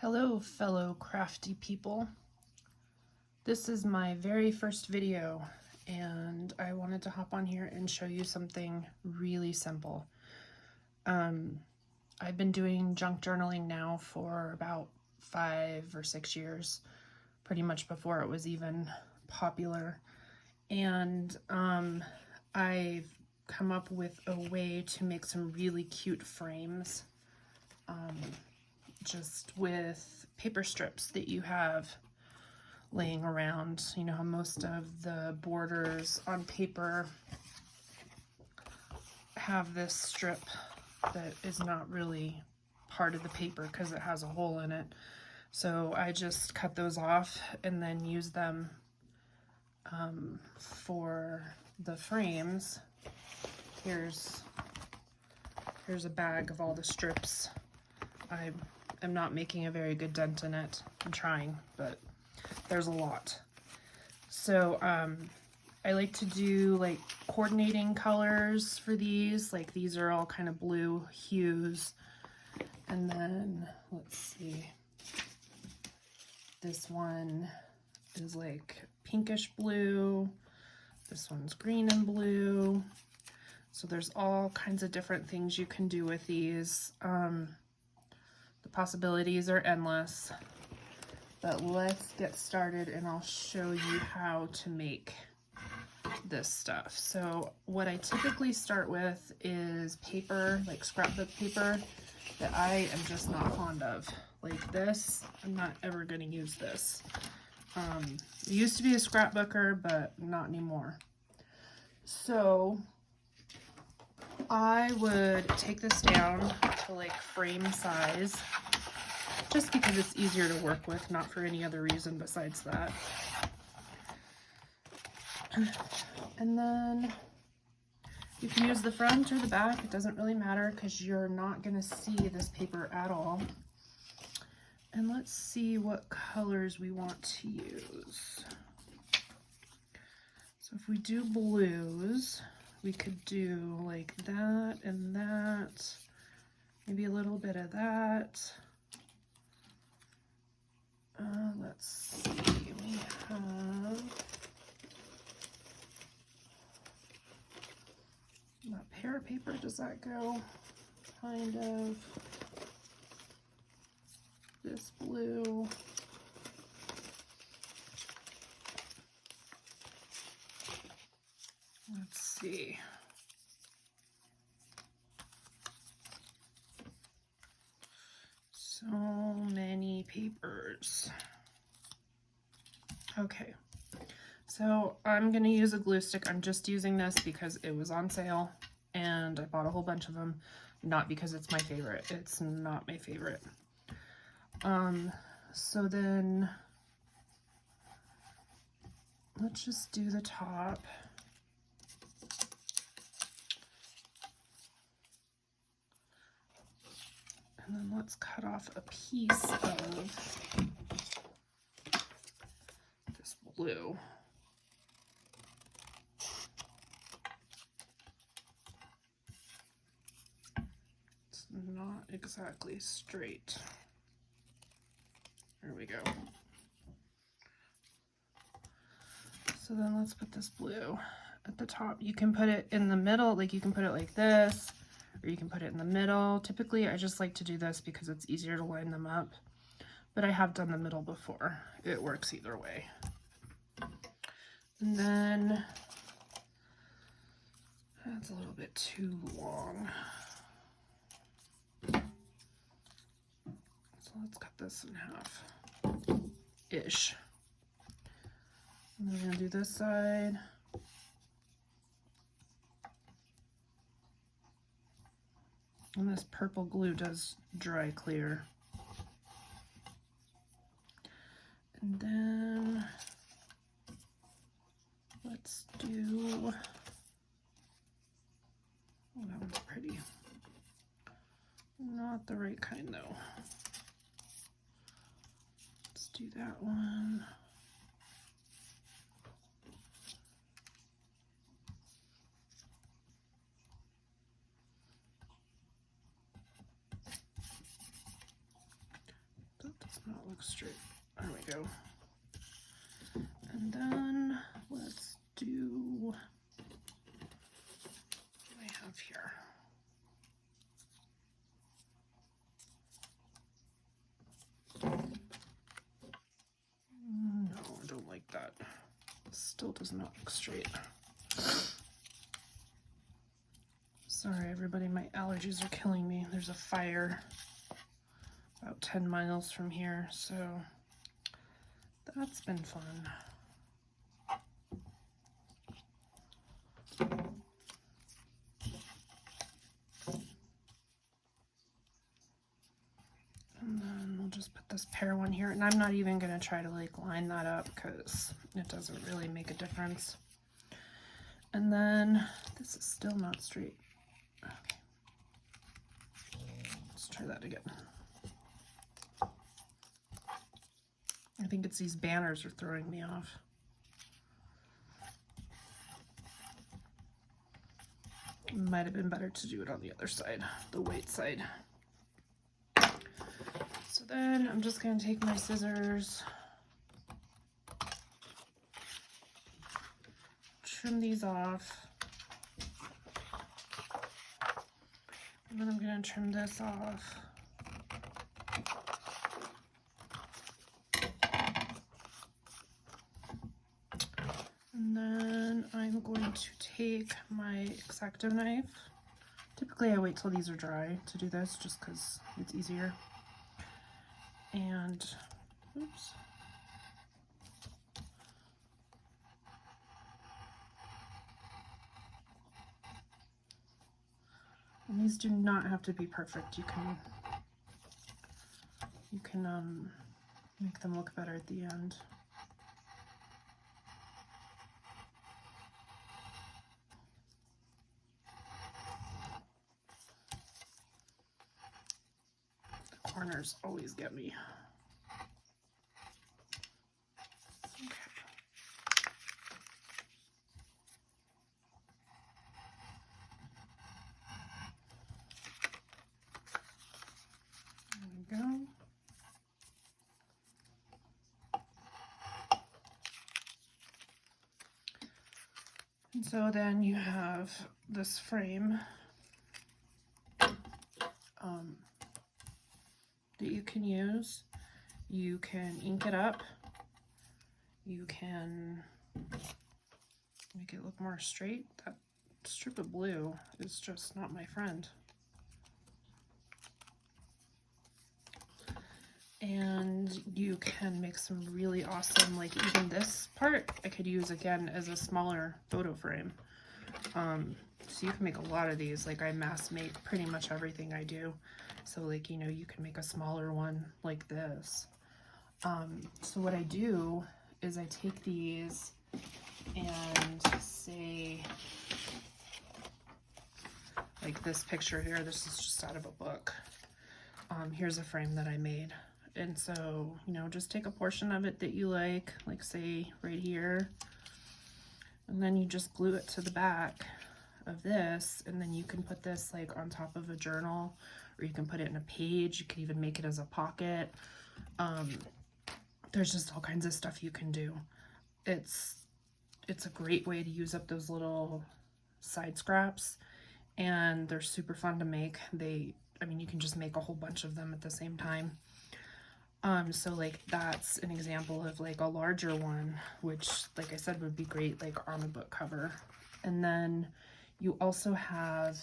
Hello, fellow crafty people. This is my very first video, and I wanted to hop on here and show you something really simple. I've been doing junk journaling now for about 5 or 6 years, pretty much before it was even popular. And I've come up with a way to make some really cute frames. Just with paper strips that you have laying around. You know how most of the borders on paper have this strip that is not really part of the paper because it has a hole in it. So I just cut those off and then use them for the frames. Here's a bag of all the strips. I'm not making a very good dent in it. I'm trying, but there's a lot. So I like to do like coordinating colors for these. Like these are all kind of blue hues. And then let's see. This one is like pinkish blue. This one's green and blue. So there's all kinds of different things you can do with these. The possibilities are endless, but let's get started and I'll show you how to make this stuff. So what I typically start with is paper, like scrapbook paper, that I am just not fond of. Like this, I'm not ever going to use this. I used to be a scrapbooker, but not anymore. So I would take this down to like frame size, just because it's easier to work with, not for any other reason besides that. And then you can use the front or the back, it doesn't really matter because you're not going to see this paper at all. And let's see what colors we want to use. So if we do blues, we could do like that and that, maybe a little bit of that. Let's see, we have what pear paper does that go? Kind of this blue. Let's see. So many papers. Okay, so I'm gonna use a glue stick. I'm just using this because it was on sale and I bought a whole bunch of them, not because it's my favorite. It's not my favorite. So then let's just do the top. And then let's cut off a piece of this blue. It's not exactly straight. There we go. So then let's put this blue at the top. You can put it in the middle, like you can put it like this, or you can put it in the middle. Typically, I just like to do this because it's easier to line them up, but I have done the middle before. It works either way. And then that's a little bit too long. So let's cut this in half-ish. And we're gonna do this side. And this purple glue does dry clear. And then let's do, oh, that one's pretty. Not the right kind though. Let's do that one. look straight. There we go. And then let's do what do I have here? No, I don't like that. Still does not look straight. Sorry, everybody, my allergies are killing me. There's a fire about 10 miles from here, so that's been fun. And then we'll just put this pear one here, and I'm not even going to try to like line that up because it doesn't really make a difference. And then this is still not straight. Okay. Let's try that again. I think it's these banners are throwing me off. Might have been better to do it on the other side, the white side. So then I'm just going to take my scissors, trim these off, and then I'm going to trim this off. And then I'm going to take my X-Acto knife. Typically I wait till these are dry to do this just because it's easier. And, oops. And these do not have to be perfect. You can make them look better at the end. Corners always get me. Okay. There we go. And so then you have this frame that you can use. You can ink it up. You can make it look more straight. That strip of blue is just not my friend. And you can make some really awesome, like even this part I could use again as a smaller photo frame. So you can make a lot of these. Like I mass make pretty much everything I do. So like, you know, you can make a smaller one like this. So what I do is I take these and say, like this picture here, this is just out of a book. Here's a frame that I made. And so, you know, just take a portion of it that you like say right here, and then you just glue it to the back of this, and then you can put this like on top of a journal, or you can put it in a page. You can even make it as a pocket. There's just all kinds of stuff you can do. It's a great way to use up those little side scraps, and they're super fun to make. I mean, you can just make a whole bunch of them at the same time. So like that's an example of like a larger one, which like I said would be great like on a book cover. And then you also have,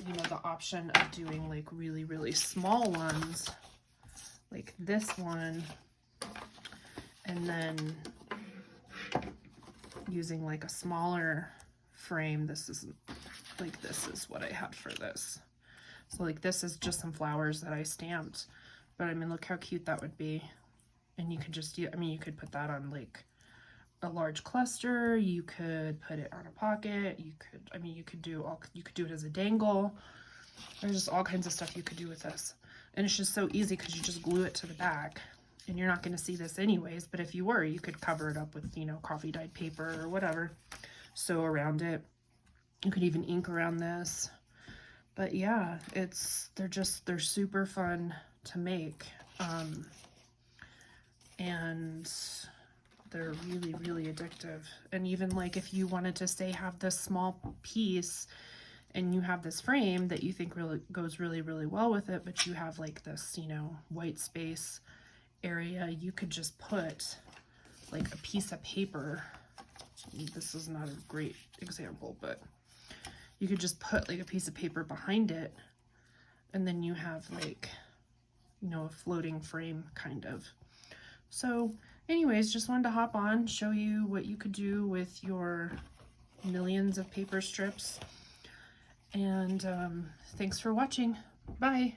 you know, the option of doing like really, really small ones, like this one, and then using like a smaller frame. This is what I had for this. So like this is just some flowers that I stamped, but I mean, look how cute that would be. And you could just do, I mean, you could put that on like a large cluster. You could put it on a pocket. You could, I mean, you could do it as a dangle. There's just all kinds of stuff you could do with this. And it's just so easy because you just glue it to the back, and you're not going to see this anyways. But if you were, you could cover it up with, you know, coffee dyed paper or whatever. Sew around it. You could even ink around this. But yeah, they're super fun to make. And they're really, really addictive. And even like if you wanted to say have this small piece and you have this frame that you think really goes really, really well with it, but you have like this, you know, white space area, you could just put like a piece of paper. This is not a great example, but you could just put like a piece of paper behind it, and then you have like, you know, a floating frame kind of. So anyways, just wanted to hop on, show you what you could do with your millions of paper strips. And thanks for watching. Bye.